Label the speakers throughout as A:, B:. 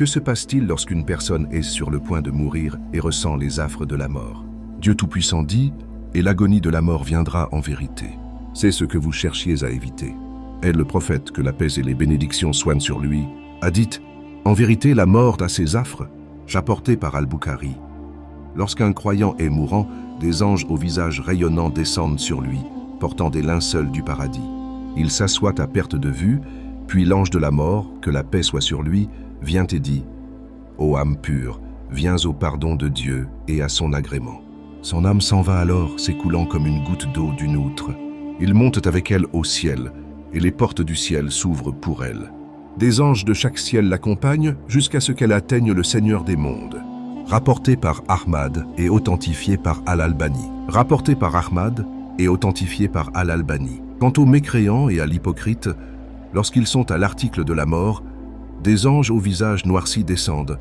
A: Que se passe-t-il lorsqu'une personne est sur le point de mourir et ressent les affres de la mort? Dieu Tout-Puissant dit, « Et l'agonie de la mort viendra en vérité. » C'est ce que vous cherchiez à éviter. Et le prophète, que la paix et les bénédictions soient sur lui, a dit, « En vérité, la mort a ses affres. » Rapporté par Al-Bukhari. Lorsqu'un croyant est mourant, des anges au visage rayonnant descendent sur lui, portant des linceuls du paradis. Il s'assoit à perte de vue, puis l'ange de la mort, que la paix soit sur lui, vient et dit, « Ô âme pure, viens au pardon de Dieu et à son agrément. » Son âme s'en va alors, s'écoulant comme une goutte d'eau d'une outre. Il monte avec elle au ciel, et les portes du ciel s'ouvrent pour elle. Des anges de chaque ciel l'accompagnent jusqu'à ce qu'elle atteigne le Seigneur des mondes. Rapporté par Ahmad et authentifié par Al-Albani. Rapporté par Ahmad et authentifié par Al-Albani. Quant aux mécréants et à l'hypocrite, lorsqu'ils sont à l'article de la mort, des anges au visage noirci descendent,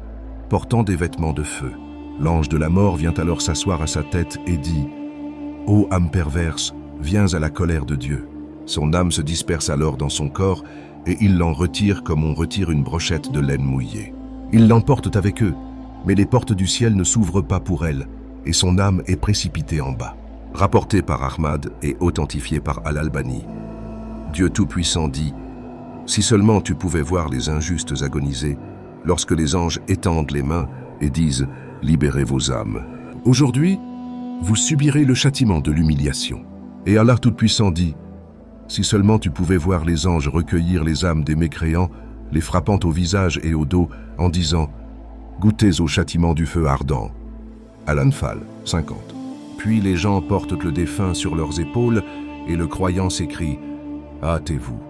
A: portant des vêtements de feu. L'ange de la mort vient alors s'asseoir à sa tête et dit « Ô âme perverse, viens à la colère de Dieu. » Son âme se disperse alors dans son corps et il l'en retire comme on retire une brochette de laine mouillée. Ils l'emportent avec eux, mais les portes du ciel ne s'ouvrent pas pour elle et son âme est précipitée en bas. Rapporté par Ahmad et authentifié par Al-Albani. Dieu Tout-Puissant dit « Si seulement tu pouvais voir les injustes agoniser, lorsque les anges étendent les mains et disent « Libérez vos âmes ». Aujourd'hui, vous subirez le châtiment de l'humiliation. Et Allah Tout-Puissant dit « Si seulement tu pouvais voir les anges recueillir les âmes des mécréants, les frappant au visage et au dos, en disant « Goûtez au châtiment du feu ardent ». Al-Anfal 50. Puis les gens portent le défunt sur leurs épaules et le croyant s'écrie « Hâtez-vous,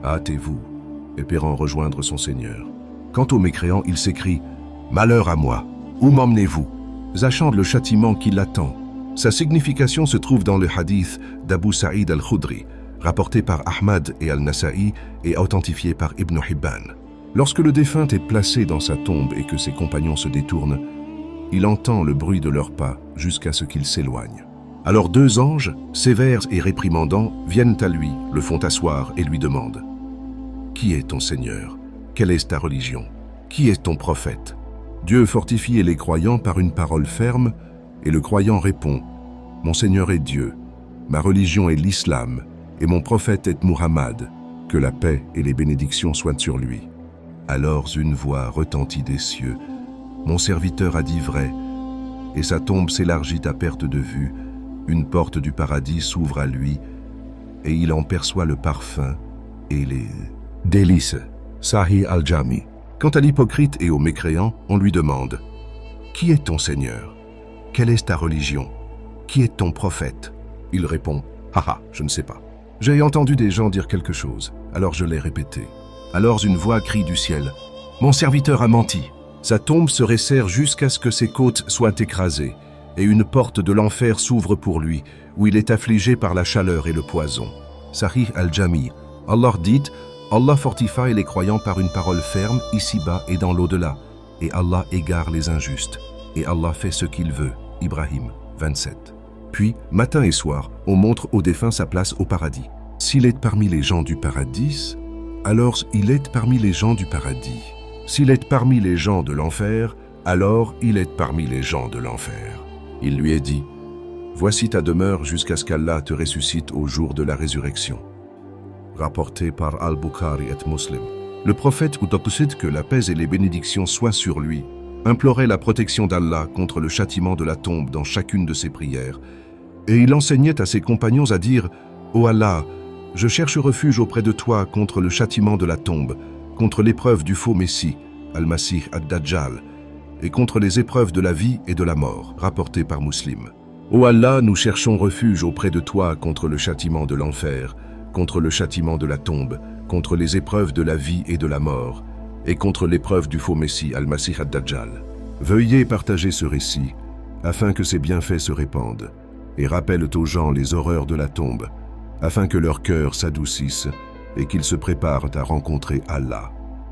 A: hâtez-vous », espérant rejoindre son Seigneur. Quant aux mécréants, il s'écrie « Malheur à moi, où m'emmenez-vous » sachant le châtiment qui l'attend. Sa signification se trouve dans le hadith d'Abu Saïd al-Khudri, rapporté par Ahmad et Al-Nasa'i et authentifié par Ibn Hibban. Lorsque le défunt est placé dans sa tombe et que ses compagnons se détournent, il entend le bruit de leurs pas jusqu'à ce qu'ils s'éloignent. Alors deux anges, sévères et réprimandants, viennent à lui, le font asseoir et lui demandent « Qui est ton Seigneur? Quelle est ta religion? Qui est ton prophète ?» Dieu fortifie les croyants par une parole ferme et le croyant répond « Mon Seigneur est Dieu, ma religion est l'islam et mon prophète est Muhammad, que la paix et les bénédictions soient sur lui. » Alors une voix retentit des cieux « Mon serviteur a dit vrai » et sa tombe s'élargit à perte de vue, une porte du paradis s'ouvre à lui et il en perçoit le parfum et les délices. Sahih al-Jami. Quant à l'hypocrite et aux mécréants, on lui demande « Qui est ton Seigneur? Quelle est ta religion? Qui est ton prophète ?» Il répond « Haha, je ne sais pas. J'ai entendu des gens dire quelque chose, alors je l'ai répété. » Alors une voix crie du ciel « Mon serviteur a menti. » Sa tombe se resserre jusqu'à ce que ses côtes soient écrasées, et une porte de l'enfer s'ouvre pour lui, où il est affligé par la chaleur et le poison. Sahih al-Jami. Allah dit « Allah fortifie les croyants par une parole ferme ici-bas et dans l'au-delà, et Allah égare les injustes, et Allah fait ce qu'il veut. » Ibrahim 27. Puis, matin et soir, on montre au défunt sa place au paradis. S'il est parmi les gens du paradis, alors il est parmi les gens du paradis. S'il est parmi les gens de l'enfer, alors il est parmi les gens de l'enfer. Il lui est dit, « Voici ta demeure jusqu'à ce qu'Allah te ressuscite au jour de la résurrection. » Rapporté par Al-Bukhari et Muslim. Le prophète Utaqsid, que la paix et les bénédictions soient sur lui, implorait la protection d'Allah contre le châtiment de la tombe dans chacune de ses prières, et il enseignait à ses compagnons à dire « Ô Allah, je cherche refuge auprès de toi contre le châtiment de la tombe, contre l'épreuve du faux Messie, Al-Masih ad-Dajjal, et contre les épreuves de la vie et de la mort, rapporté par Muslim. Ô Allah, nous cherchons refuge auprès de toi contre le châtiment de l'enfer, contre le châtiment de la tombe, contre les épreuves de la vie et de la mort, et contre l'épreuve du faux Messie, Al-Masih ad-Dajjal. » Veuillez partager ce récit, afin que ses bienfaits se répandent, et rappellent aux gens les horreurs de la tombe, afin que leur cœur s'adoucisse et qu'ils se préparent à rencontrer Allah.